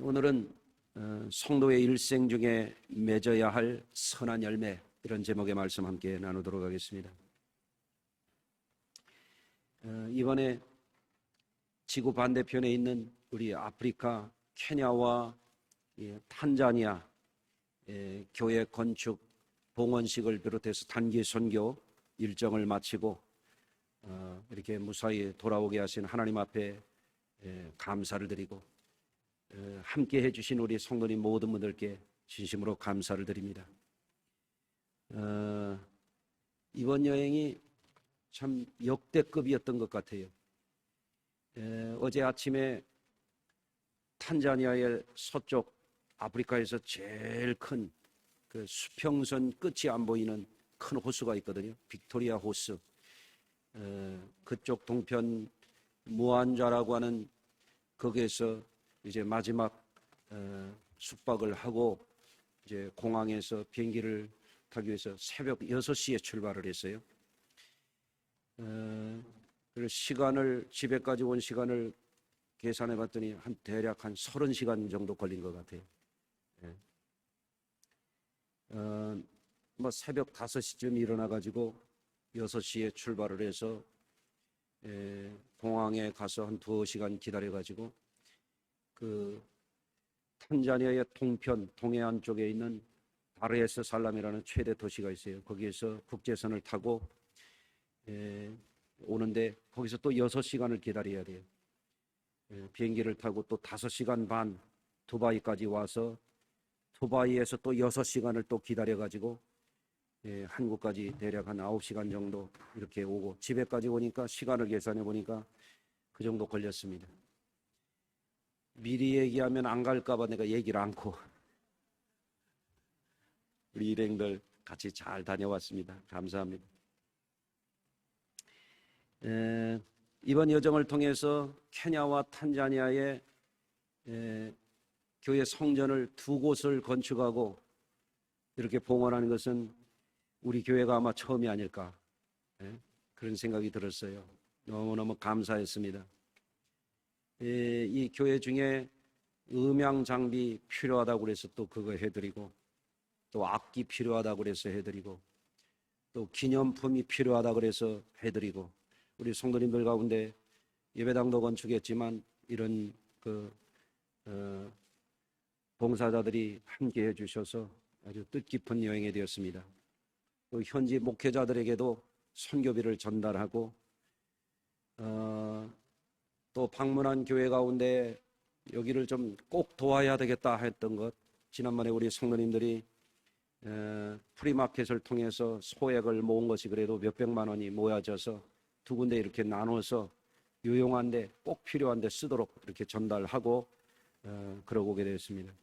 오늘은 성도의 일생 중에 맺어야 할 선한 열매, 이런 제목의 말씀 함께 나누도록 하겠습니다. 이번에 지구 반대편에 있는 우리 아프리카 케냐와 탄자니아 교회 건축 봉헌식을 비롯해서 단기 선교 일정을 마치고 이렇게 무사히 돌아오게 하신 하나님 앞에 감사를 드리고 함께 해주신 우리 성도님 모든 분들께 진심으로 감사를 드립니다. 이번 여행이 참 역대급이었던 것 같아요. 어제 아침에 탄자니아의 서쪽 아프리카에서 제일 큰 그 수평선 끝이 안 보이는 큰 호수가 있거든요. 빅토리아 호수. 그쪽 동편 무안자라고 하는 거기에서 이제 마지막 숙박을 하고 이제 공항에서 비행기를 타기 위해서 새벽 6시에 출발을 했어요. 그래서 시간을 집에까지 온 시간을 계산해 봤더니 대략 한 30시간 정도 걸린 것 같아요. 뭐 새벽 5시쯤 일어나 가지고 6시에 출발을 해서 공항에 가서 한 2시간 기다려 가지고 그 탄자니아의 동편 동해안 쪽에 있는 다르에스살람이라는 최대 도시가 있어요. 거기에서 국제선을 타고 오는데 거기서 또 6시간을 기다려야 돼요. 비행기를 타고 또 5시간 반 두바이까지 와서 두바이에서 또 6시간을 또 기다려 가지고 한국까지 대략 한 9시간 정도 이렇게 오고 집에까지 오니까 시간을 계산해 보니까 그 정도 걸렸습니다. 미리 얘기하면 안 갈까 봐 내가 얘기를 않고 우리 일행들 같이 잘 다녀왔습니다. 감사합니다. 이번 여정을 통해서 케냐와 탄자니아의 교회 성전을 2곳을 건축하고 이렇게 봉헌하는 것은 우리 교회가 아마 처음이 아닐까, 그런 생각이 들었어요. 너무너무 감사했습니다. 이 교회 중에 음향 장비 필요하다고 그래서 또 그거 해드리고, 또 악기 필요하다고 그래서 해드리고, 또 기념품이 필요하다고 그래서 해드리고, 우리 성도님들 가운데 예배당도 건축했지만 이런 봉사자들이 함께 해주셔서 아주 뜻깊은 여행이 되었습니다. 또 현지 목회자들에게도 선교비를 전달하고, 또 방문한 교회 가운데 여기를 좀 꼭 도와야 되겠다 했던 것, 지난번에 우리 성도님들이 프리마켓을 통해서 소액을 모은 것이 그래도 몇백만 원이 모아져서 2군데 이렇게 나눠서 유용한데 꼭 필요한데 쓰도록 이렇게 전달하고 그러고 오게 되었습니다.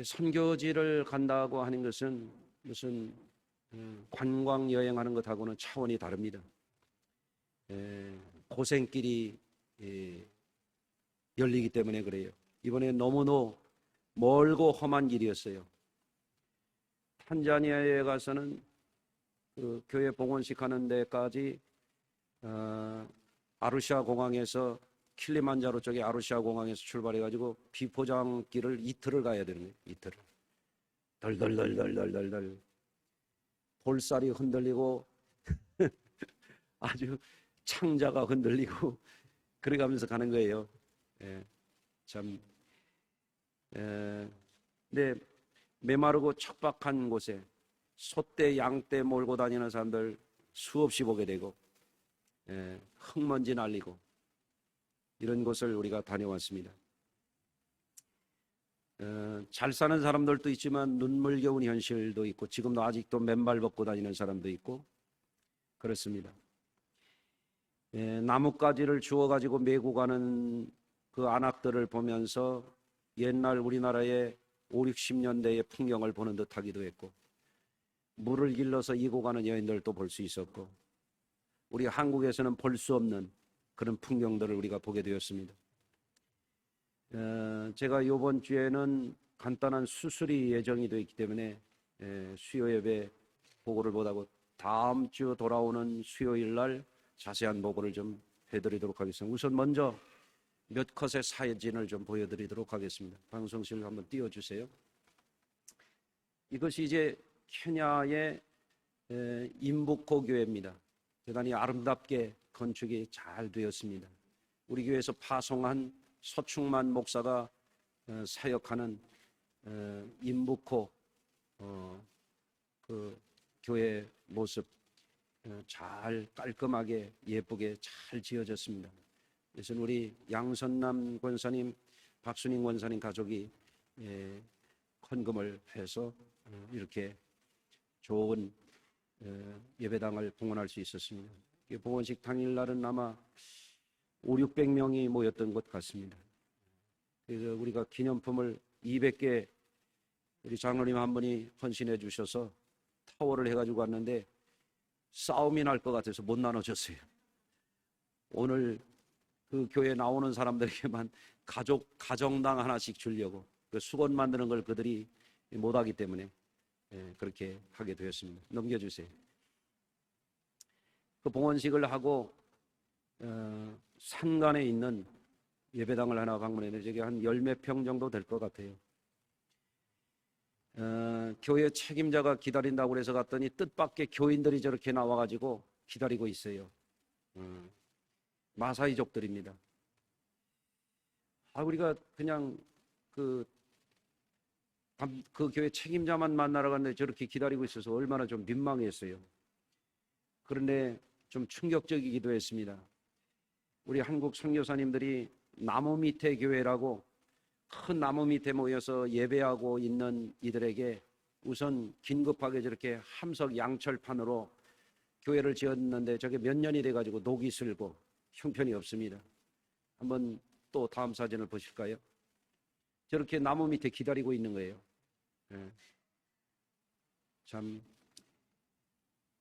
선교지를 간다고 하는 것은 무슨 관광 여행하는 것하고는 차원이 다릅니다. 고생길이 열리기 때문에 그래요. 이번에 너무도 멀고 험한 길이었어요. 탄자니아에 가서는 그 교회 봉헌식 하는 데까지 아루샤 공항에서 킬리만자로 쪽에 아루샤 공항에서 출발해가지고 비포장길을 이틀을 가야 되는 거예요. 이틀을 덜덜덜덜덜덜 볼살이 흔들리고 아주 창자가 흔들리고 그래가면서 가는 거예요. 근데 메마르고 척박한 곳에 소떼 양떼 몰고 다니는 사람들 수없이 보게 되고, 흙먼지 날리고 이런 곳을 우리가 다녀왔습니다. 잘 사는 사람들도 있지만 눈물겨운 현실도 있고, 지금도 아직도 맨발 벗고 다니는 사람도 있고 그렇습니다. 나뭇가지를 주워가지고 메고 가는 그 안악들을 보면서 옛날 우리나라의 5, 60년대의 풍경을 보는 듯 하기도 했고, 물을 길러서 이고 가는 여인들도 볼 수 있었고, 우리 한국에서는 볼 수 없는 그런 풍경들을 우리가 보게 되었습니다. 제가 이번 주에는 간단한 수술이 예정이 되어 있기 때문에 수요 예배 보고를 못하고 다음 주 돌아오는 수요일 날 자세한 보고를 좀 해드리도록 하겠습니다. 우선 먼저 몇 컷의 사진을 좀 보여드리도록 하겠습니다. 방송실 한번 띄워주세요. 이것이 이제 케냐의 인부코 교회입니다. 대단히 아름답게 건축이 잘 되었습니다. 우리 교회에서 파송한 서충만 목사가 사역하는 인부코 그 교회 모습 잘 깔끔하게 예쁘게 잘 지어졌습니다. 그래서 우리 양선남 권사님, 박순인 권사님 가족이 헌금을 해서 이렇게 좋은 예배당을 봉헌할 수 있었습니다. 봉헌식 당일날은 아마 500~600명이 모였던 것 같습니다. 그래서 우리가 기념품을 200개 우리 장로님 한 분이 헌신해 주셔서 타워를 해가지고 왔는데 싸움이 날 것 같아서 못 나눠줬어요. 오늘 그 교회 나오는 사람들에게만 가정당 하나씩 주려고 그 수건 만드는 걸 그들이 못하기 때문에 그렇게 하게 되었습니다. 넘겨주세요. 그 봉헌식을 하고 산간에 있는 예배당을 하나 방문했는데 저게 한 10몇 평 정도 될 것 같아요. 교회 책임자가 기다린다고 그래서 갔더니 뜻밖의 교인들이 저렇게 나와가지고 기다리고 있어요. 마사이족들입니다. 우리가 그냥 그 교회 책임자만 만나러 갔는데 저렇게 기다리고 있어서 얼마나 좀 민망했어요. 그런데 좀 충격적이기도 했습니다. 우리 한국 선교사님들이 나무 밑에 교회라고 큰 나무 밑에 모여서 예배하고 있는 이들에게 우선 긴급하게 저렇게 함석 양철판으로 교회를 지었는데 저게 몇 년이 돼가지고 녹이 슬고 형편이 없습니다. 한번 또 다음 사진을 보실까요? 저렇게 나무 밑에 기다리고 있는 거예요. 참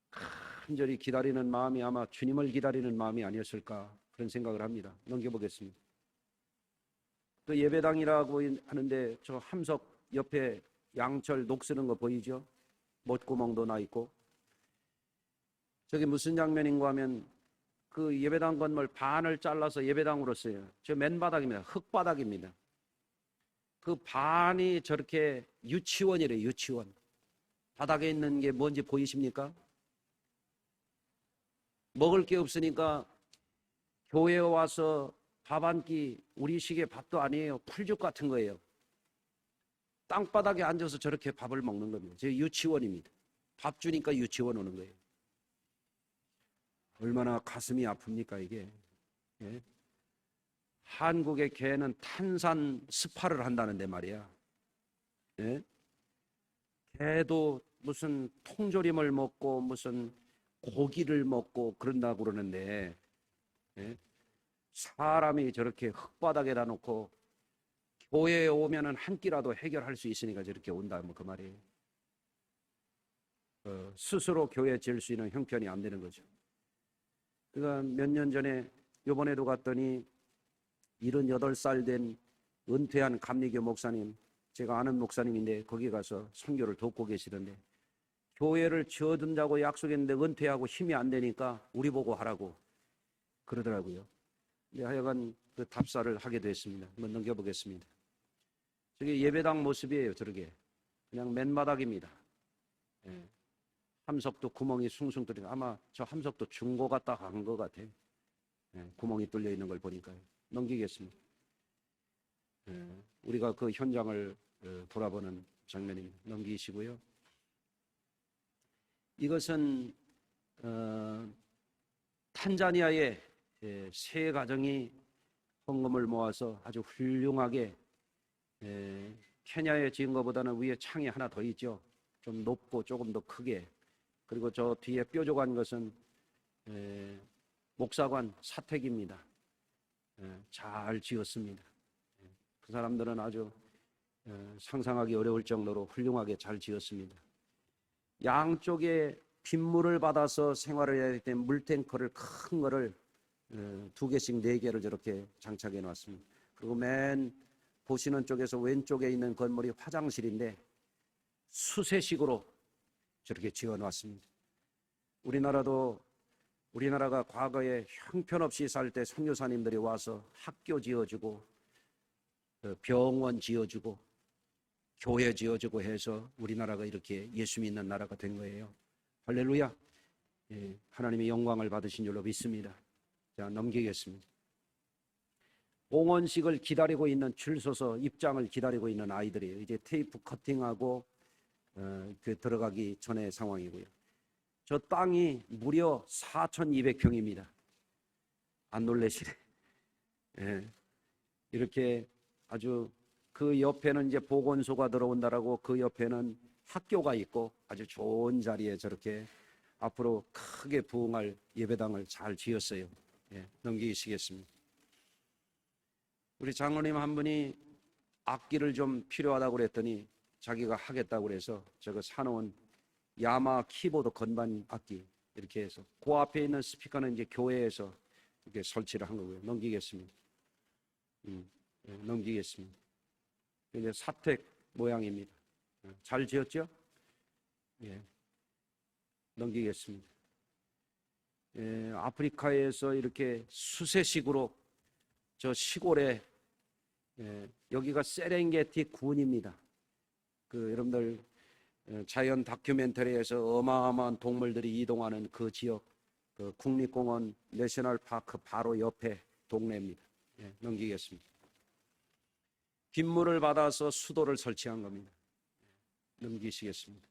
간절히 기다리는 마음이 아마 주님을 기다리는 마음이 아니었을까 그런 생각을 합니다. 넘겨보겠습니다. 또 예배당이라고 하는데 저 함석 옆에 양철 녹 쓰는 거 보이죠? 못구멍도 나 있고. 저게 무슨 장면인가 하면 그 예배당 건물 반을 잘라서 예배당으로 써요. 저 맨바닥입니다. 흙바닥입니다. 그 반이 저렇게 유치원이래요. 유치원. 바닥에 있는 게 뭔지 보이십니까? 먹을 게 없으니까 교회에 와서 밥 한 끼 우리식의 밥도 아니에요. 풀죽 같은 거예요. 땅바닥에 앉아서 저렇게 밥을 먹는 겁니다. 저 유치원입니다. 밥 주니까 유치원 오는 거예요. 얼마나 가슴이 아픕니까 이게. 예? 한국의 개는 탄산 스파를 한다는데 말이야. 예? 개도 무슨 통조림을 먹고 무슨 고기를 먹고 그런다고 그러는데 예? 사람이 저렇게 흙바닥에다 놓고 교회에 오면은 한 끼라도 해결할 수 있으니까 저렇게 온다 뭐 그 말이에요. 스스로 교회 지을 수 있는 형편이 안 되는 거죠. 그러니까 몇 년 전에 요번에도 갔더니 78살 된 은퇴한 감리교 목사님, 제가 아는 목사님인데 거기 가서 선교를 돕고 계시던데 교회를 지어준다고 약속했는데 은퇴하고 힘이 안 되니까 우리 보고 하라고 그러더라고요. 하여간 그 답사를 하게 됐습니다. 한번 넘겨보겠습니다. 저게 예배당 모습이에요. 저렇게 그냥 맨바닥입니다. 예. 함석도 구멍이 숭숭 뚫려. 아마 저 함석도 중고 갔다 간 것 같아요. 예. 구멍이 뚫려 있는 걸 보니까요. 넘기겠습니다. 예. 우리가 그 현장을 돌아보는 장면입니다. 넘기시고요. 이것은 탄자니아의 세 가정이 헌금을 모아서 아주 훌륭하게 케냐에 지은 것보다는 위에 창이 하나 더 있죠. 좀 높고 조금 더 크게. 그리고 저 뒤에 뾰족한 것은 목사관 사택입니다. 잘 지었습니다. 그 사람들은 아주 상상하기 어려울 정도로 훌륭하게 잘 지었습니다. 양쪽에 빗물을 받아서 생활을 해야 되기 때문에 물탱커를 큰 거를 2개씩 4개를 저렇게 장착해 놨습니다. 그리고 맨 보시는 쪽에서 왼쪽에 있는 건물이 화장실인데 수세식으로 저렇게 지어 놨습니다. 우리나라도 우리나라가 과거에 형편없이 살 때 선교사님들이 와서 학교 지어주고 병원 지어주고 교회 지어주고 해서 우리나라가 이렇게 예수 믿는 나라가 된 거예요. 할렐루야. 예, 하나님의 영광을 받으신 줄로 믿습니다. 자, 넘기겠습니다. 봉헌식을 기다리고 있는, 줄 서서 입장을 기다리고 있는 아이들이에요. 이제 테이프 커팅하고 들어가기 전의 상황이고요. 저 땅이 무려 4,200평입니다. 안 놀라시네. 예, 이렇게 아주 그 옆에는 이제 보건소가 들어온다라고, 그 옆에는 학교가 있고 아주 좋은 자리에 저렇게 앞으로 크게 부흥할 예배당을 잘 지었어요. 예, 넘기시겠습니다. 우리 장로님 한 분이 악기를 좀 필요하다고 그랬더니 자기가 하겠다고 그래서 저거 사놓은 야마 키보드 건반 악기 이렇게 해서 그 앞에 있는 스피커는 이제 교회에서 이렇게 설치를 한 거고요. 넘기겠습니다. 예, 넘기겠습니다. 이제 사택 모양입니다. 잘 지었죠? 예, 넘기겠습니다. 예, 아프리카에서 이렇게 수세식으로 저 시골에, 예, 여기가 세렝게티 군입니다. 여러분들 자연 다큐멘터리에서 어마어마한 동물들이 이동하는 그 지역, 국립공원 내셔널파크 바로 옆에 동네입니다. 예, 넘기겠습니다. 빗물을 받아서 수도를 설치한 겁니다. 넘기시겠습니다.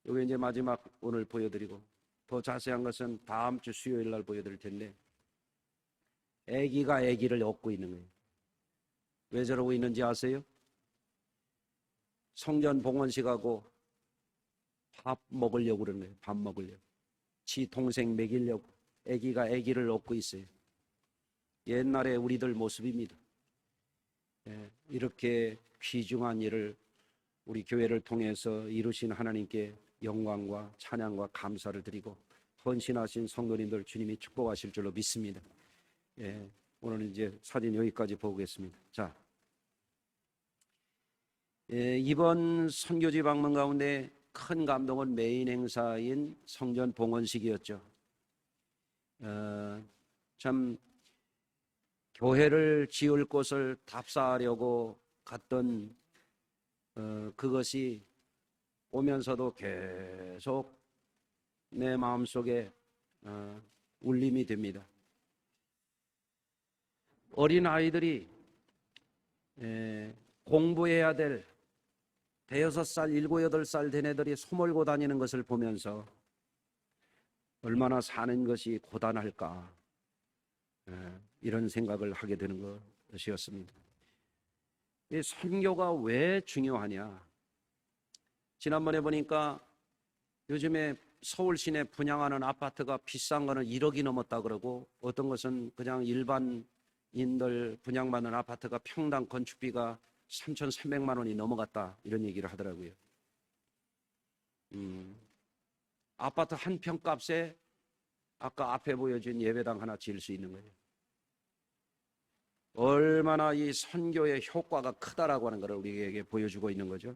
이게 이제 마지막 오늘 보여드리고, 더 자세한 것은 다음 주 수요일 날 보여드릴 텐데, 아기가 아기를 얻고 있는 거예요. 왜 저러고 있는지 아세요? 성전 봉헌식하고 밥 먹으려고 그러는 거예요. 밥 먹으려고. 지 동생 먹이려고 아기가 아기를 얻고 있어요. 옛날에 우리들 모습입니다. 예, 이렇게 귀중한 일을 우리 교회를 통해서 이루신 하나님께 영광과 찬양과 감사를 드리고, 헌신하신 성도님들 주님이 축복하실 줄로 믿습니다. 예, 오늘 이제 사진 여기까지 보겠습니다. 자, 예, 이번 선교지 방문 가운데 큰 감동은 메인 행사인 성전 봉헌식이었죠. 참 교회를 지을 곳을 답사하려고 갔던 그것이 오면서도 계속 내 마음속에 울림이 됩니다. 어린 아이들이 공부해야 될 대여섯 살, 일곱, 여덟 살 된 애들이 소몰고 다니는 것을 보면서 얼마나 사는 것이 고단할까, 이런 생각을 하게 되는 것이었습니다. 이 선교가 왜 중요하냐? 지난번에 보니까 요즘에 서울 시내 분양하는 아파트가 비싼 거는 1억이 넘었다 그러고, 어떤 것은 그냥 일반인들 분양받는 아파트가 평당 건축비가 3,300만 원이 넘어갔다, 이런 얘기를 하더라고요. 아파트 한 평 값에 아까 앞에 보여준 예배당 하나 지을 수 있는 거예요. 얼마나 이 선교의 효과가 크다라고 하는 것을 우리에게 보여주고 있는 거죠.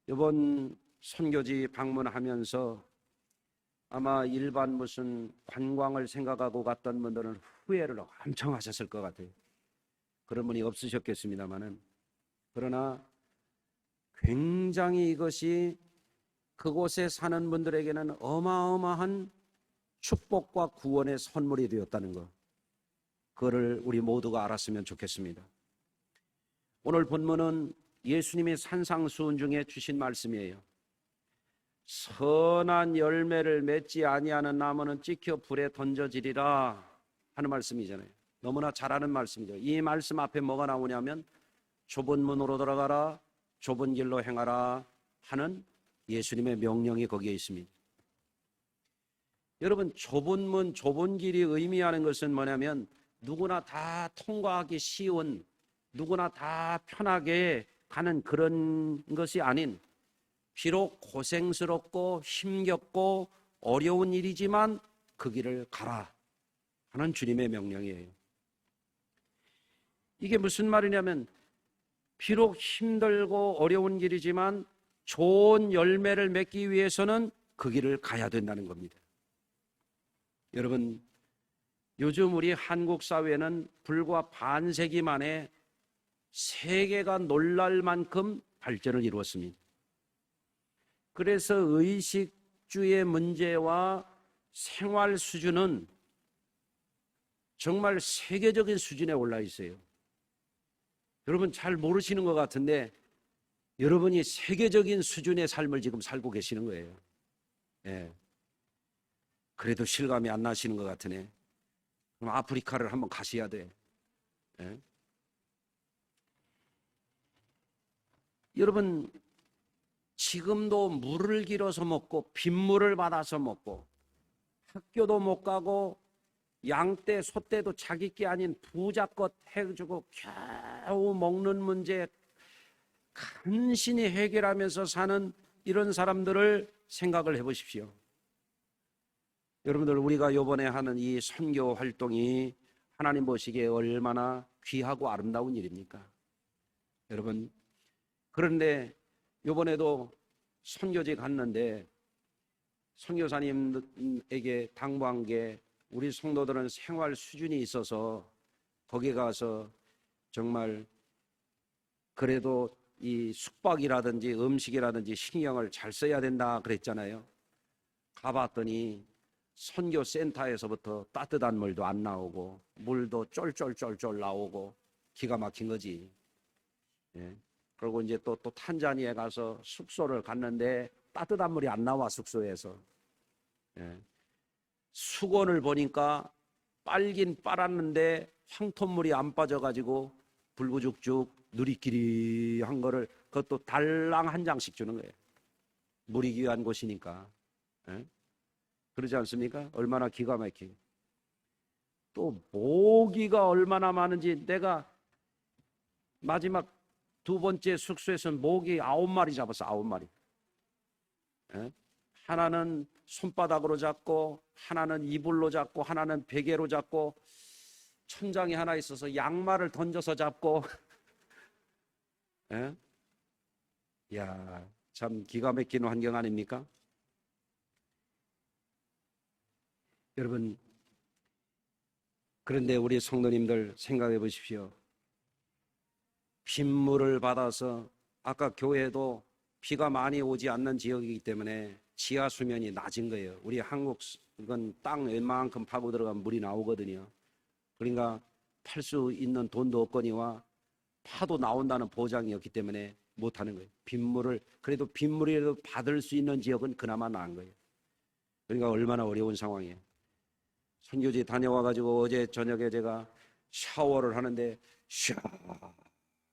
이번 선교지 방문하면서 아마 일반 무슨 관광을 생각하고 갔던 분들은 후회를 엄청 하셨을 것 같아요. 그런 분이 없으셨겠습니다만은, 그러나 굉장히 이것이 그곳에 사는 분들에게는 어마어마한 축복과 구원의 선물이 되었다는 것, 그거를 우리 모두가 알았으면 좋겠습니다. 오늘 본문은 예수님이 산상수훈 중에 주신 말씀이에요. 선한 열매를 맺지 아니하는 나무는 찍혀 불에 던져지리라 하는 말씀이잖아요. 너무나 잘 아는 말씀이죠. 이 말씀 앞에 뭐가 나오냐면 좁은 문으로 들어가라, 좁은 길로 행하라 하는 예수님의 명령이 거기에 있습니다. 여러분, 좁은 문, 좁은 길이 의미하는 것은 뭐냐면 누구나 다 통과하기 쉬운, 누구나 다 편하게 가는 그런 것이 아닌, 비록 고생스럽고 힘겹고 어려운 일이지만 그 길을 가라 하는 주님의 명령이에요. 이게 무슨 말이냐면, 비록 힘들고 어려운 길이지만 좋은 열매를 맺기 위해서는 그 길을 가야 된다는 겁니다. 여러분, 요즘 우리 한국 사회는 불과 반세기 만에 세계가 놀랄 만큼 발전을 이루었습니다. 그래서 의식주의 문제와 생활 수준은 정말 세계적인 수준에 올라 있어요. 여러분 잘 모르시는 것 같은데 여러분이 세계적인 수준의 삶을 지금 살고 계시는 거예요. 예. 그래도 실감이 안 나시는 것 같으네. 그럼 아프리카를 한번 가셔야 돼. 예. 여러분, 지금도 물을 길어서 먹고 빗물을 받아서 먹고 학교도 못 가고 양떼, 소떼도 자기 게 아닌 부자 것 해주고 겨우 먹는 문제 간신히 해결하면서 사는 이런 사람들을 생각을 해보십시오. 여러분들, 우리가 이번에 하는 이 선교 활동이 하나님 보시기에 얼마나 귀하고 아름다운 일입니까? 여러분, 그런데 이번에도 선교지 갔는데 선교사님에게 당부한 게 우리 성도들은 생활 수준이 있어서 거기 가서 정말 그래도 이 숙박이라든지 음식이라든지 신경을 잘 써야 된다 그랬잖아요. 가봤더니 선교센터에서부터 따뜻한 물도 안 나오고 물도 쫄쫄쫄쫄 나오고 기가 막힌 거지. 예. 그리고 이제 또 탄자니아에 가서 숙소를 갔는데 따뜻한 물이 안 나와, 숙소에서. 예. 수건을 보니까 빨긴 빨았는데 황토물이 안 빠져가지고 불구죽죽 누리끼리 한 거를 그것도 달랑 한 장씩 주는 거예요. 물이 귀한 곳이니까. 예? 그러지 않습니까? 얼마나 기가 막히게. 또 모기가 얼마나 많은지 내가 마지막 두 번째 숙소에서는 모기 9마리 잡았어. 9마리. 예? 하나는 손바닥으로 잡고 하나는 이불로 잡고 하나는 베개로 잡고 천장이 하나 있어서 양말을 던져서 잡고 예? 야, 참 기가 막힌 환경 아닙니까? 여러분, 그런데 우리 성도님들 생각해 보십시오. 빗물을 받아서 아까 교회도 비가 많이 오지 않는 지역이기 때문에 지하 수면이 낮은 거예요. 우리 한국은 땅 웬만큼 파고 들어가면 물이 나오거든요. 그러니까 팔 수 있는 돈도 없거니와 파도 나온다는 보장이 없기 때문에 못하는 거예요. 빗물을, 그래도 빗물이라도 받을 수 있는 지역은 그나마 나은 거예요. 그러니까 얼마나 어려운 상황이에요. 선교지 다녀와가지고 어제 저녁에 제가 샤워를 하는데 샤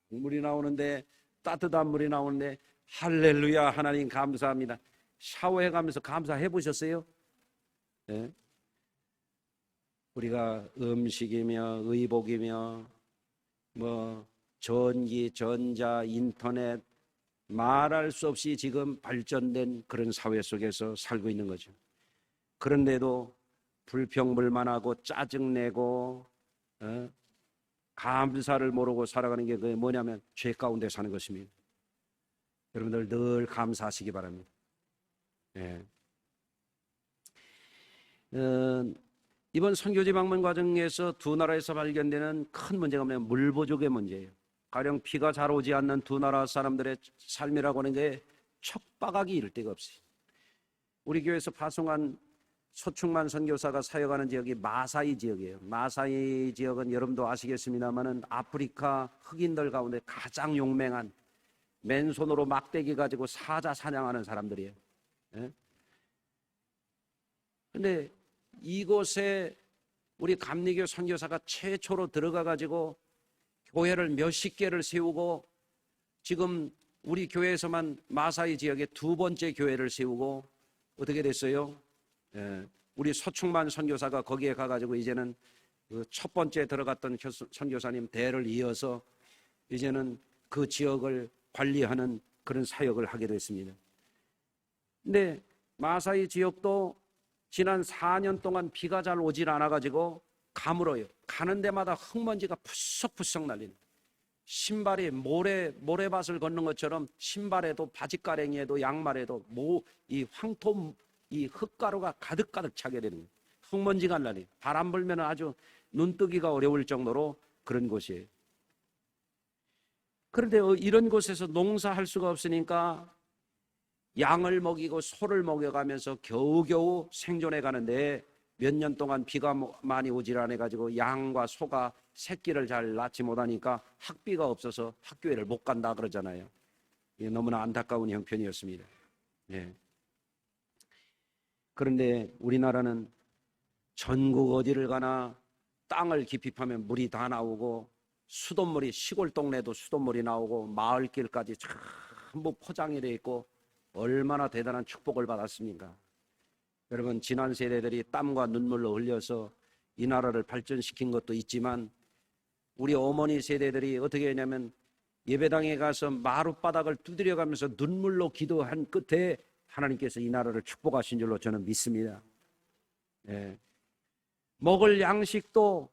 물이 나오는데 따뜻한 물이 나오는데 할렐루야, 하나님 감사합니다. 샤워해가면서 감사해 보셨어요? 네? 우리가 음식이며 의복이며 뭐 전기, 전자, 인터넷 말할 수 없이 지금 발전된 그런 사회 속에서 살고 있는 거죠. 그런데도 불평불만하고 짜증내고 감사를 모르고 살아가는 게 그게 뭐냐면 죄 가운데 사는 것입니다. 여러분들 늘 감사하시기 바랍니다. 예. 이번 선교지 방문 과정에서 두 나라에서 발견되는 큰 문제가 뭐냐면 물 부족의 문제예요. 가령 비가 잘 오지 않는 두 나라 사람들의 삶이라고 하는 게 척박하기 이를 데가 없어요. 우리 교회에서 파송한 소충만 선교사가 사역하는 지역이 마사이 지역이에요. 마사이 지역은 여러분도 아시겠습니다만은 아프리카 흑인들 가운데 가장 용맹한 맨손으로 막대기 가지고 사자 사냥하는 사람들이에요. 그런데 이곳에 우리 감리교 선교사가 최초로 들어가 가지고 교회를 몇십 개를 세우고 지금 우리 교회에서만 마사이 지역에 두 번째 교회를 세우고 어떻게 됐어요? 우리 서충만 선교사가 거기에 가가지고 이제는 그 첫 번째 들어갔던 선교사님 대를 이어서 이제는 그 지역을 관리하는 그런 사역을 하게 됐습니다. 근데 마사이 지역도 지난 4년 동안 비가 잘 오질 않아가지고 가물어요. 가는 데마다 흙먼지가 푸석푸석 날리는. 신발이 모래밭을 걷는 것처럼 신발에도 바지가랭이에도 양말에도 이 황토 이 흙가루가 가득가득 차게 되는 거예요. 흙먼지가 날이 바람 불면 아주 눈뜨기가 어려울 정도로 그런 곳이에요. 그런데 이런 곳에서 농사할 수가 없으니까 양을 먹이고 소를 먹여가면서 겨우겨우 생존해 가는데 몇 년 동안 비가 많이 오질 않아 가지고 양과 소가 새끼를 잘 낳지 못하니까 학비가 없어서 학교에를 못 간다 그러잖아요. 이게 너무나 안타까운 형편이었습니다. 예. 그런데 우리나라는 전국 어디를 가나 땅을 깊이 파면 물이 다 나오고 수돗물이 시골 동네도 수돗물이 나오고 마을길까지 전부 포장이 되어 있고 얼마나 대단한 축복을 받았습니까? 여러분, 지난 세대들이 땀과 눈물로 흘려서 이 나라를 발전시킨 것도 있지만 우리 어머니 세대들이 어떻게 했냐면 예배당에 가서 마룻바닥을 두드려가면서 눈물로 기도한 끝에 하나님께서 이 나라를 축복하신 줄로 저는 믿습니다. 예. 먹을 양식도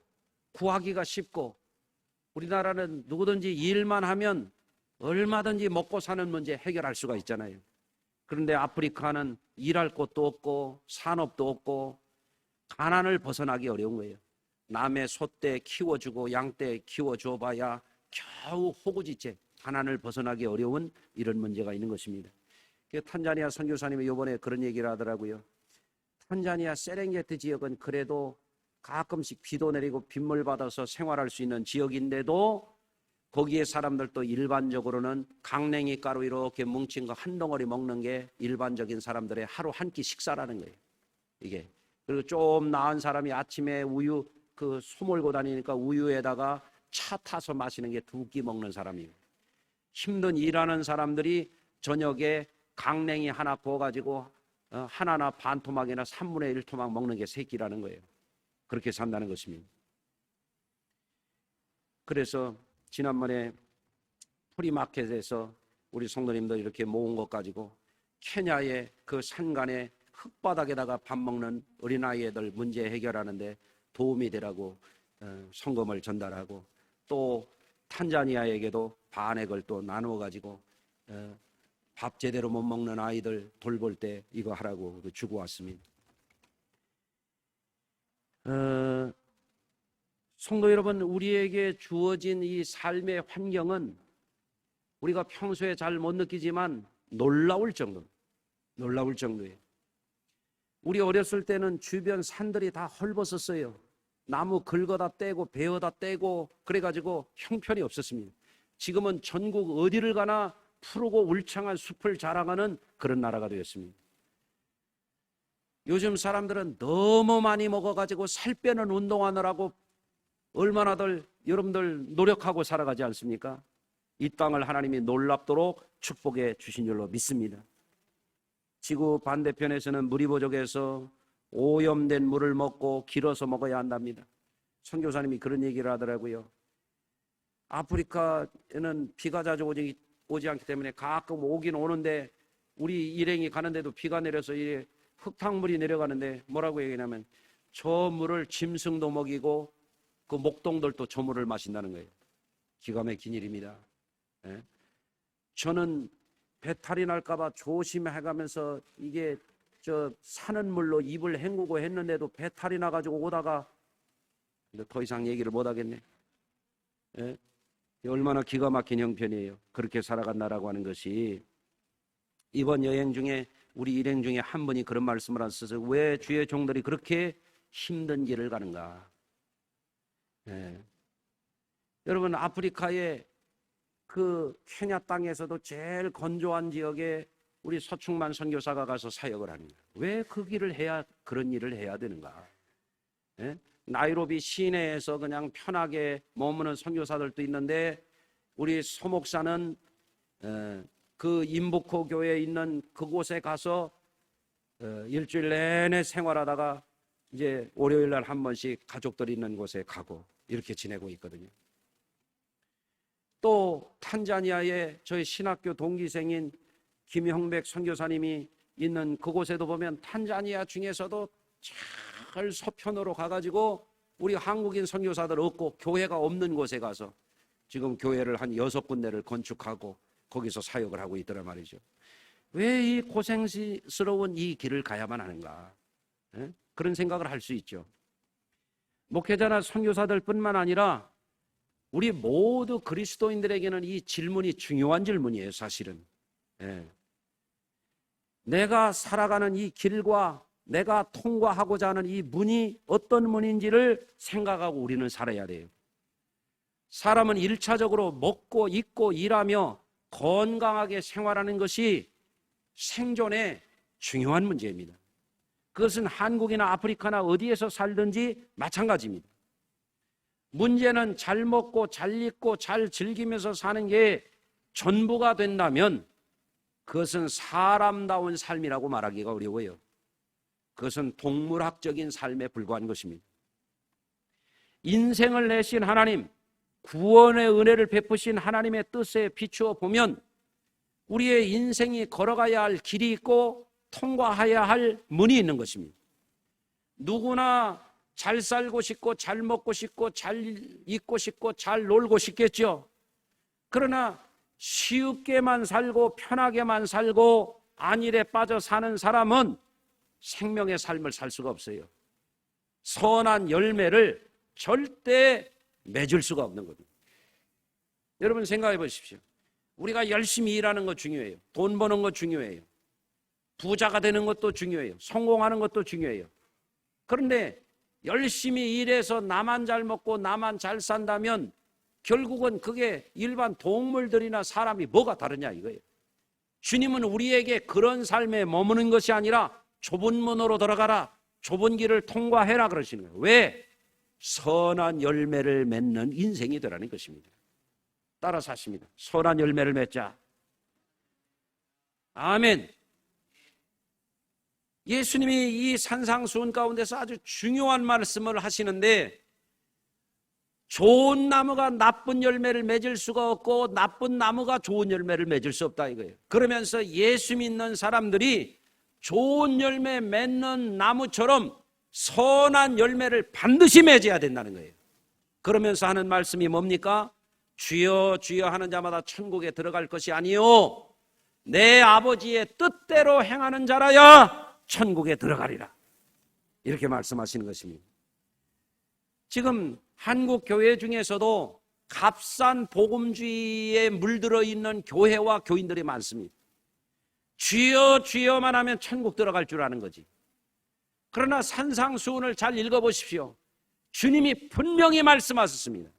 구하기가 쉽고 우리나라는 누구든지 일만 하면 얼마든지 먹고 사는 문제 해결할 수가 있잖아요. 그런데 아프리카는 일할 곳도 없고 산업도 없고 가난을 벗어나기 어려운 거예요. 남의 소떼 키워주고 양떼 키워줘봐야 겨우 호구지째 가난을 벗어나기 어려운 이런 문제가 있는 것입니다. 탄자니아 선교사님이 이번에 그런 얘기를 하더라고요. 탄자니아 세렝게티 지역은 그래도 가끔씩 비도 내리고 빗물 받아서 생활할 수 있는 지역인데도 거기에 사람들도 일반적으로는 강냉이 가루 이렇게 뭉친 거 한 덩어리 먹는 게 일반적인 사람들의 하루 한 끼 식사라는 거예요. 이게. 그리고 좀 나은 사람이 아침에 우유 소 몰고 다니니까 우유에다가 차 타서 마시는 게 2끼 먹는 사람이에요. 힘든 일하는 사람들이 저녁에 강냉이 하나 구워가지고 하나나 반 토막이나 3분의 1 토막 먹는 게 3끼라는 거예요. 그렇게 산다는 것입니다. 그래서 지난번에 프리마켓에서 우리 성도님들 이렇게 모은 것 가지고 케냐의 그 산간에 흙바닥에다가 밥 먹는 어린아이들 문제 해결하는데 도움이 되라고 성금을 전달하고 또 탄자니아에게도 반액을 또 나누어 가지고 밥 제대로 못 먹는 아이들 돌볼 때 이거 하라고 주고 왔습니다. 성도 여러분, 우리에게 주어진 이 삶의 환경은 우리가 평소에 잘 못 느끼지만 놀라울 정도예요. 우리 어렸을 때는 주변 산들이 다 헐벗었어요. 나무 긁어다 떼고 베어다 떼고 그래가지고 형편이 없었습니다. 지금은 전국 어디를 가나 푸르고 울창한 숲을 자랑하는 그런 나라가 되었습니다. 요즘 사람들은 너무 많이 먹어가지고 살 빼는 운동하느라고 얼마나들 여러분들 노력하고 살아가지 않습니까? 이 땅을 하나님이 놀랍도록 축복해 주신 줄로 믿습니다. 지구 반대편에서는 물이 부족해서 오염된 물을 먹고 길어서 먹어야 한답니다. 선교사님이 그런 얘기를 하더라고요. 아프리카에는 비가 자주 오지 않기 때문에 가끔 오긴 오는데 우리 일행이 가는데도 비가 내려서 흙탕물이 내려가는데 뭐라고 얘기하냐면 저 물을 짐승도 먹이고 그 목동들도 저 물을 마신다는 거예요. 기가 막힌 일입니다. 예? 저는 배탈이 날까봐 조심해가면서 이게 사는 물로 입을 헹구고 했는데도 배탈이 나가지고 오다가 더 이상 얘기를 못 하겠네. 예? 얼마나 기가 막힌 형편이에요. 그렇게 살아간다라고 하는 것이. 이번 여행 중에 우리 일행 중에 한 분이 그런 말씀을 하셔서 왜 주의 종들이 그렇게 힘든 길을 가는가. 예. 여러분, 아프리카의 그 케냐 땅에서도 제일 건조한 지역에 우리 서충만 선교사가 가서 사역을 하는 거예요. 왜 그 길을 해야 그런 일을 해야 되는가? 예? 나이로비 시내에서 그냥 편하게 머무는 선교사들도 있는데 우리 소목사는 그 임부코 교회에 있는 그곳에 가서 일주일 내내 생활하다가 이제 월요일 날 한 번씩 가족들이 있는 곳에 가고 이렇게 지내고 있거든요. 또 탄자니아의 저희 신학교 동기생인 김형백 선교사님이 있는 그곳에도 보면 탄자니아 중에서도 잘 서편으로 가가지고 우리 한국인 선교사들 없고 교회가 없는 곳에 가서 지금 교회를 한 6군데를 건축하고 거기서 사역을 하고 있더란 말이죠. 왜 이 고생스러운 이 길을 가야만 하는가? 그런 생각을 할 수 있죠. 목회자나 선교사들 뿐만 아니라 우리 모두 그리스도인들에게는 이 질문이 중요한 질문이에요, 사실은. 내가 살아가는 이 길과 내가 통과하고자 하는 이 문이 어떤 문인지를 생각하고 우리는 살아야 돼요. 사람은 1차적으로 먹고 입고 일하며 건강하게 생활하는 것이 생존의 중요한 문제입니다. 그것은 한국이나 아프리카나 어디에서 살든지 마찬가지입니다. 문제는 잘 먹고 잘 입고 잘 즐기면서 사는 게 전부가 된다면 그것은 사람다운 삶이라고 말하기가 어려워요. 그것은 동물학적인 삶에 불과한 것입니다. 인생을 내신 하나님, 구원의 은혜를 베푸신 하나님의 뜻에 비추어 보면 우리의 인생이 걸어가야 할 길이 있고 통과해야 할 문이 있는 것입니다. 누구나 잘 살고 싶고 잘 먹고 싶고 잘 입고 싶고 잘 놀고 싶겠죠. 그러나 쉽게만 살고 편하게만 살고 안일에 빠져 사는 사람은 생명의 삶을 살 수가 없어요. 선한 열매를 절대 맺을 수가 없는 겁니다. 여러분 생각해 보십시오. 우리가 열심히 일하는 것 중요해요. 돈 버는 것 중요해요. 부자가 되는 것도 중요해요. 성공하는 것도 중요해요. 그런데 열심히 일해서 나만 잘 먹고 나만 잘 산다면 결국은 그게 일반 동물들이나 사람이 뭐가 다르냐 이거예요. 주님은 우리에게 그런 삶에 머무는 것이 아니라 좁은 문으로 들어가라, 좁은 길을 통과해라 그러시는 거예요. 왜? 선한 열매를 맺는 인생이 되라는 것입니다. 따라서 하십니다. 선한 열매를 맺자. 아멘. 예수님이 이 산상수훈 가운데서 아주 중요한 말씀을 하시는데 좋은 나무가 나쁜 열매를 맺을 수가 없고 나쁜 나무가 좋은 열매를 맺을 수 없다 이거예요. 그러면서 예수 믿는 사람들이 좋은 열매 맺는 나무처럼 선한 열매를 반드시 맺어야 된다는 거예요. 그러면서 하는 말씀이 뭡니까? 주여 주여 하는 자마다 천국에 들어갈 것이 아니요 내 아버지의 뜻대로 행하는 자라야 천국에 들어가리라. 이렇게 말씀하시는 것입니다. 지금 한국 교회 중에서도 값싼 복음주의에 물들어 있는 교회와 교인들이 많습니다. 주여 주여만 하면 천국 들어갈 줄 아는 거지. 그러나 산상수훈을 잘 읽어보십시오. 주님이 분명히 말씀하셨습니다.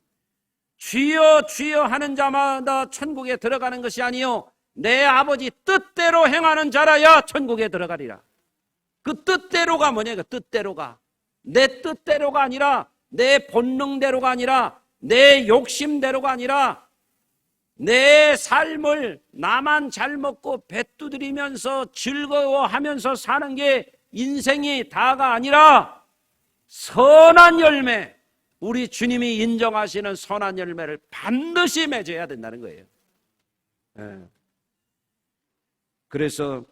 주여 주여 하는 자마다 천국에 들어가는 것이 아니요 내 아버지 뜻대로 행하는 자라야 천국에 들어가리라. 그 뜻대로가 뭐냐? 그 뜻대로가 내 뜻대로가 아니라 내 본능대로가 아니라 내 욕심대로가 아니라 내 삶을 나만 잘 먹고 배 두드리면서 즐거워하면서 사는 게 인생이 다가 아니라 선한 열매, 우리 주님이 인정하시는 선한 열매를 반드시 맺어야 된다는 거예요. 그래서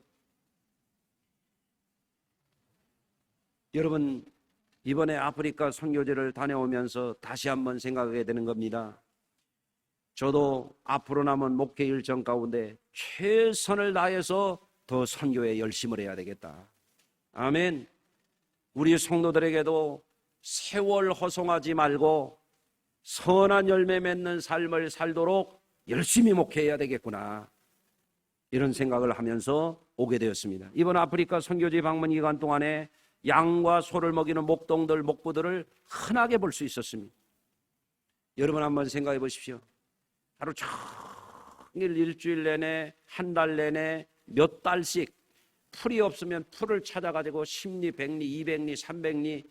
여러분 이번에 아프리카 선교제를 다녀오면서 다시 한번 생각하게 되는 겁니다. 저도 앞으로 남은 목회 일정 가운데 최선을 다해서 더 선교에 열심을 해야 되겠다. 아멘. 우리 성도들에게도 세월 허송하지 말고 선한 열매 맺는 삶을 살도록 열심히 목회해야 되겠구나. 이런 생각을 하면서 오게 되었습니다. 이번 아프리카 선교지 방문 기간 동안에 양과 소를 먹이는 목동들, 목부들을 흔하게 볼 수 있었습니다. 여러분 한번 생각해 보십시오. 하루 종일 일주일 내내 한 달 내내 몇 달씩 풀이 없으면 풀을 찾아가지고 10리, 100리, 200리, 300리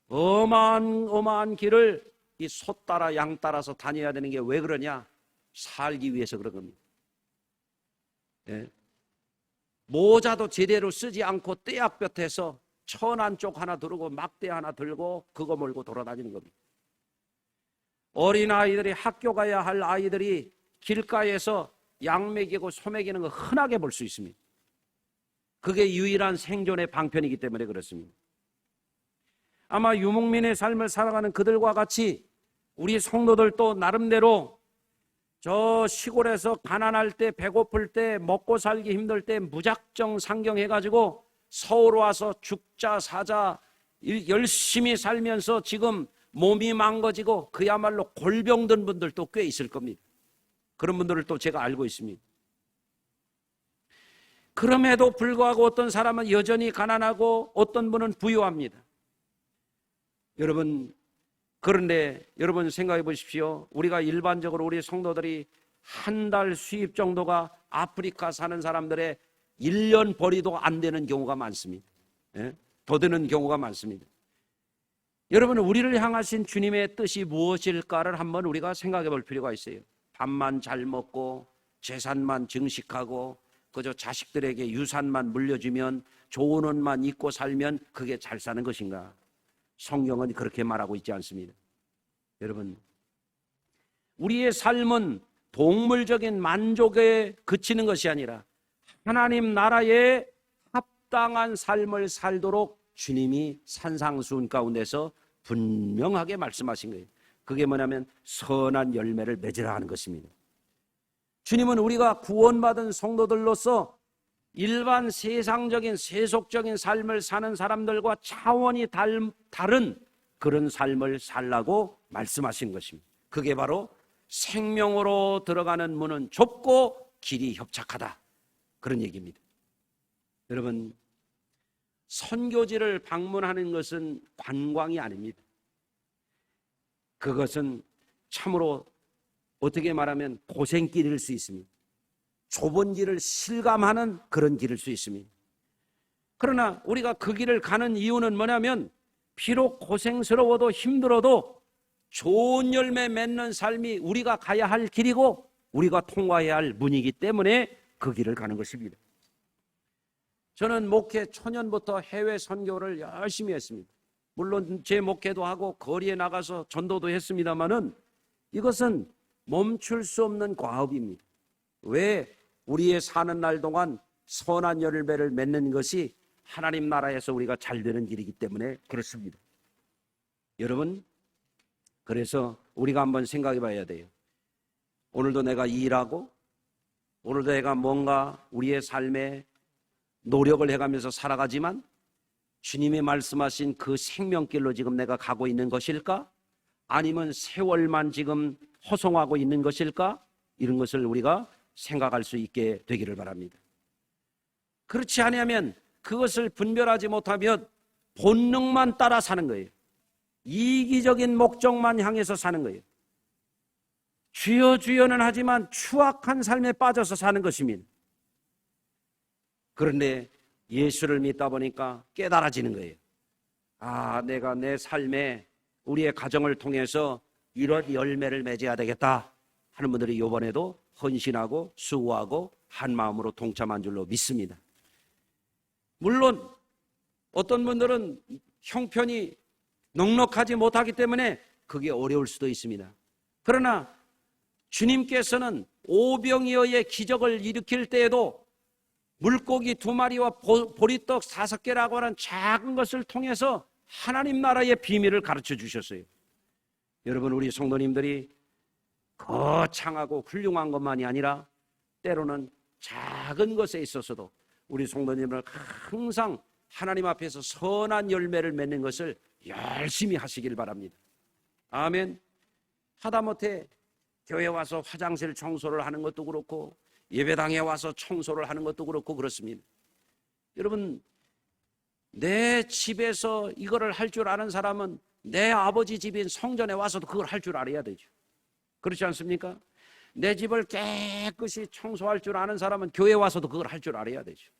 어마어마한 길을 이 소 따라 양 따라서 다녀야 되는 게 왜 그러냐? 살기 위해서 그런 겁니다. 모자도 제대로 쓰지 않고 떼약볕에서 천안 쪽 하나 두르고 막대 하나 들고 그거 몰고 돌아다니는 겁니다. 어린아이들이 학교 가야 할 아이들이 길가에서 양 먹이고 소 먹이는 거 흔하게 볼 수 있습니다. 그게 유일한 생존의 방편이기 때문에 그렇습니다. 아마 유목민의 삶을 살아가는 그들과 같이 우리 성도들도 나름대로 저 시골에서 가난할 때, 배고플 때, 먹고 살기 힘들 때 무작정 상경해가지고 서울 와서 죽자 사자 열심히 살면서 지금 몸이 망가지고 그야말로 골병든 분들도 꽤 있을 겁니다. 그런 분들을 또 제가 알고 있습니다. 그럼에도 불구하고 어떤 사람은 여전히 가난하고 어떤 분은 부유합니다. 여러분, 그런데 여러분 생각해 보십시오. 우리가 일반적으로 우리 성도들이 한 달 수입 정도가 아프리카 사는 사람들의 1년 벌이도 안 되는 경우가 많습니다. 예? 더 되는 경우가 많습니다. 여러분, 우리를 향하신 주님의 뜻이 무엇일까를 한번 우리가 생각해 볼 필요가 있어요. 밥만 잘 먹고 재산만 증식하고 그저 자식들에게 유산만 물려주면 좋은 옷만 입고 살면 그게 잘 사는 것인가? 성경은 그렇게 말하고 있지 않습니다. 여러분, 우리의 삶은 동물적인 만족에 그치는 것이 아니라 하나님 나라에 합당한 삶을 살도록 주님이 산상수훈 가운데서 분명하게 말씀하신 거예요. 그게 뭐냐면 선한 열매를 맺으라 하는 것입니다. 주님은 우리가 구원받은 성도들로서 일반 세상적인 세속적인 삶을 사는 사람들과 차원이 다른 그런 삶을 살라고 말씀하신 것입니다. 그게 바로 생명으로 들어가는 문은 좁고 길이 협착하다, 그런 얘기입니다. 여러분, 선교지를 방문하는 것은 관광이 아닙니다. 그것은 참으로 어떻게 말하면 고생길일 수 있습니다. 좁은 길을 실감하는 그런 길일 수 있습니다. 그러나 우리가 그 길을 가는 이유는 뭐냐면 비록 고생스러워도 힘들어도 좋은 열매 맺는 삶이 우리가 가야 할 길이고 우리가 통과해야 할 문이기 때문에 그 길을 가는 것입니다. 저는 목회 초년부터 해외 선교를 열심히 했습니다. 물론 제 목회도 하고 거리에 나가서 전도도 했습니다마는 이것은 멈출 수 없는 과업입니다. 왜? 우리의 사는 날 동안 선한 열매를 맺는 것이 하나님 나라에서 우리가 잘 되는 길이기 때문에 그렇습니다. 여러분, 그래서 우리가 한번 생각해 봐야 돼요. 오늘도 내가 일하고 오늘도 내가 뭔가 우리의 삶에 노력을 해가면서 살아가지만 주님이 말씀하신 그 생명길로 지금 내가 가고 있는 것일까? 아니면 세월만 지금 허송하고 있는 것일까? 이런 것을 우리가 생각할 수 있게 되기를 바랍니다. 그렇지 않으면 그것을 분별하지 못하면 본능만 따라 사는 거예요. 이기적인 목적만 향해서 사는 거예요. 주여 주여는 하지만 추악한 삶에 빠져서 사는 것입니다. 그런데 예수를 믿다 보니까 깨달아지는 거예요. 아, 내가 내 삶에 우리의 가정을 통해서 이런 열매를 맺어야 되겠다 하는 분들이 이번에도 헌신하고 수고하고 한 마음으로 동참한 줄로 믿습니다. 물론 어떤 분들은 형편이 넉넉하지 못하기 때문에 그게 어려울 수도 있습니다. 그러나 주님께서는 오병이어의 기적을 일으킬 때에도 물고기 2마리와 보리떡 5개라고 하는 작은 것을 통해서 하나님 나라의 비밀을 가르쳐 주셨어요. 여러분, 우리 성도님들이 거창하고 훌륭한 것만이 아니라 때로는 작은 것에 있어서도 우리 성도님을 항상 하나님 앞에서 선한 열매를 맺는 것을 열심히 하시길 바랍니다. 아멘. 하다못해 교회 와서 화장실 청소를 하는 것도 그렇고 예배당에 와서 청소를 하는 것도 그렇고 그렇습니다. 여러분, 내 집에서 이거를 할 줄 아는 사람은 내 아버지 집인 성전에 와서도 그걸 할 줄 알아야 되죠. 그렇지 않습니까? 내 집을 깨끗이 청소할 줄 아는 사람은 교회 와서도 그걸 할 줄 알아야 되죠.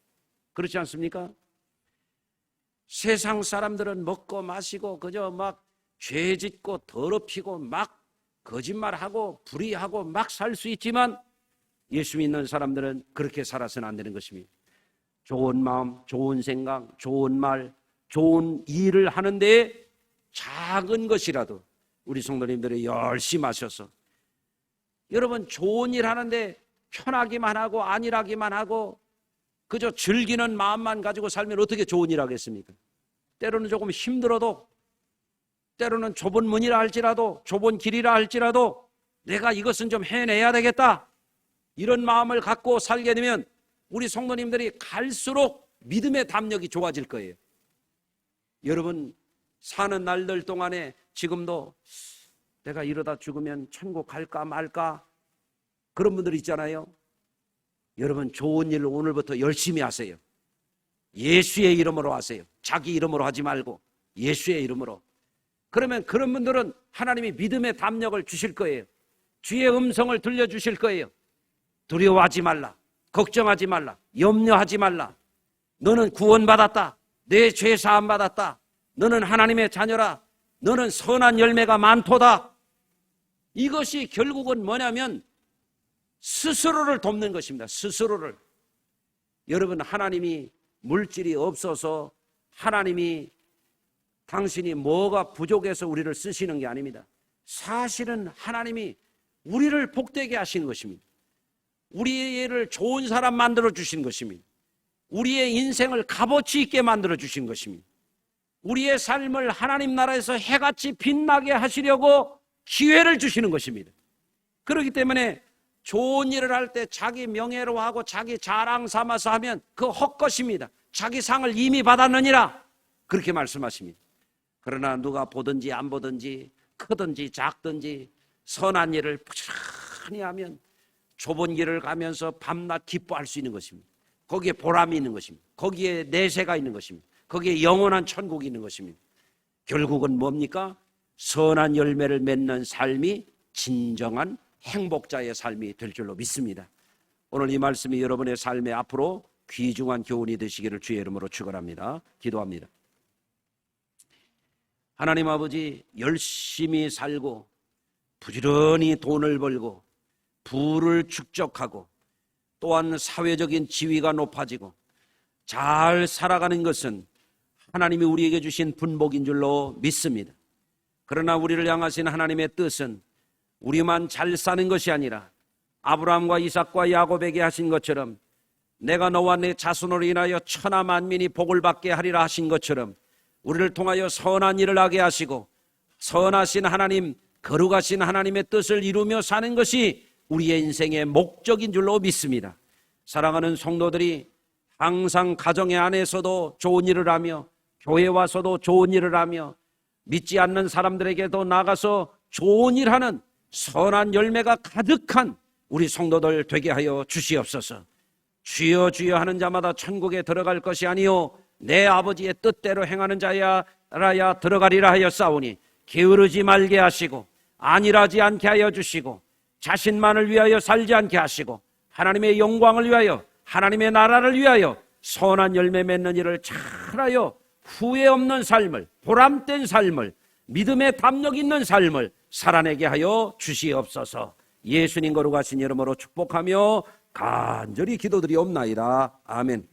그렇지 않습니까? 세상 사람들은 먹고 마시고 그저 막 죄짓고 더럽히고 막 거짓말하고 불의하고 막 살 수 있지만 예수 믿는 사람들은 그렇게 살아서는 안 되는 것입니다. 좋은 마음, 좋은 생각, 좋은 말, 좋은 일을 하는데 작은 것이라도 우리 성도님들이 열심히 하셔서, 여러분 좋은 일 하는데 편하기만 하고 안일하기만 하고 그저 즐기는 마음만 가지고 살면 어떻게 좋은 일 하겠습니까? 때로는 조금 힘들어도, 때로는 좁은 문이라 할지라도, 좁은 길이라 할지라도 내가 이것은 좀 해내야 되겠다, 이런 마음을 갖고 살게 되면 우리 성도님들이 갈수록 믿음의 담력이 좋아질 거예요. 여러분 사는 날들 동안에 지금도 내가 이러다 죽으면 천국 갈까 말까 그런 분들 있잖아요. 여러분 좋은 일을 오늘부터 열심히 하세요. 예수의 이름으로 하세요. 자기 이름으로 하지 말고 예수의 이름으로. 그러면 그런 분들은 하나님이 믿음의 담력을 주실 거예요. 주의 음성을 들려주실 거예요. 두려워하지 말라, 걱정하지 말라, 염려하지 말라. 너는 구원받았다, 내 죄 사함 받았다, 너는 하나님의 자녀라, 너는 선한 열매가 많도다. 이것이 결국은 뭐냐면 스스로를 돕는 것입니다. 스스로를. 여러분 하나님이 물질이 없어서 하나님이 당신이 뭐가 부족해서 우리를 쓰시는 게 아닙니다. 사실은 하나님이 우리를 복되게 하시는 것입니다. 우리를 좋은 사람 만들어 주신 것입니다. 우리의 인생을 값어치 있게 만들어 주신 것입니다. 우리의 삶을 하나님 나라에서 해같이 빛나게 하시려고 기회를 주시는 것입니다. 그렇기 때문에 좋은 일을 할 때 자기 명예로 하고 자기 자랑 삼아서 하면 그 헛것입니다. 자기 상을 이미 받았느니라 그렇게 말씀하십니다. 그러나 누가 보든지 안 보든지 크든지 작든지 선한 일을 부지런히 하면 좁은 길을 가면서 밤낮 기뻐할 수 있는 것입니다. 거기에 보람이 있는 것입니다. 거기에 내세가 있는 것입니다. 거기에 영원한 천국이 있는 것입니다. 결국은 뭡니까? 선한 열매를 맺는 삶이 진정한 행복자의 삶이 될 줄로 믿습니다. 오늘 이 말씀이 여러분의 삶에 앞으로 귀중한 교훈이 되시기를 주의 이름으로 축원합니다. 기도합니다. 하나님 아버지, 열심히 살고 부지런히 돈을 벌고 부를 축적하고 또한 사회적인 지위가 높아지고 잘 살아가는 것은 하나님이 우리에게 주신 분복인 줄로 믿습니다. 그러나 우리를 향하신 하나님의 뜻은 우리만 잘 사는 것이 아니라 아브라함과 이삭과 야곱에게 하신 것처럼 내가 너와 내 자손으로 인하여 천하 만민이 복을 받게 하리라 하신 것처럼 우리를 통하여 선한 일을 하게 하시고 선하신 하나님, 거룩하신 하나님의 뜻을 이루며 사는 것이 우리의 인생의 목적인 줄로 믿습니다. 사랑하는 성도들이 항상 가정의 안에서도 좋은 일을 하며 교회 와서도 좋은 일을 하며 믿지 않는 사람들에게도 나가서 좋은 일하는 선한 열매가 가득한 우리 성도들 되게 하여 주시옵소서. 주여 주여 하는 자마다 천국에 들어갈 것이 아니요 내 아버지의 뜻대로 행하는 자야라야 들어가리라 하여 싸우니 게으르지 말게 하시고 안일하지 않게 하여 주시고 자신만을 위하여 살지 않게 하시고 하나님의 영광을 위하여 하나님의 나라를 위하여 선한 열매 맺는 일을 잘하여 후회 없는 삶을, 보람된 삶을, 믿음의 담력 있는 삶을 살아내게 하여 주시옵소서. 예수님 거룩하신 이름으로 축복하며 간절히 기도드리옵나이다. 아멘.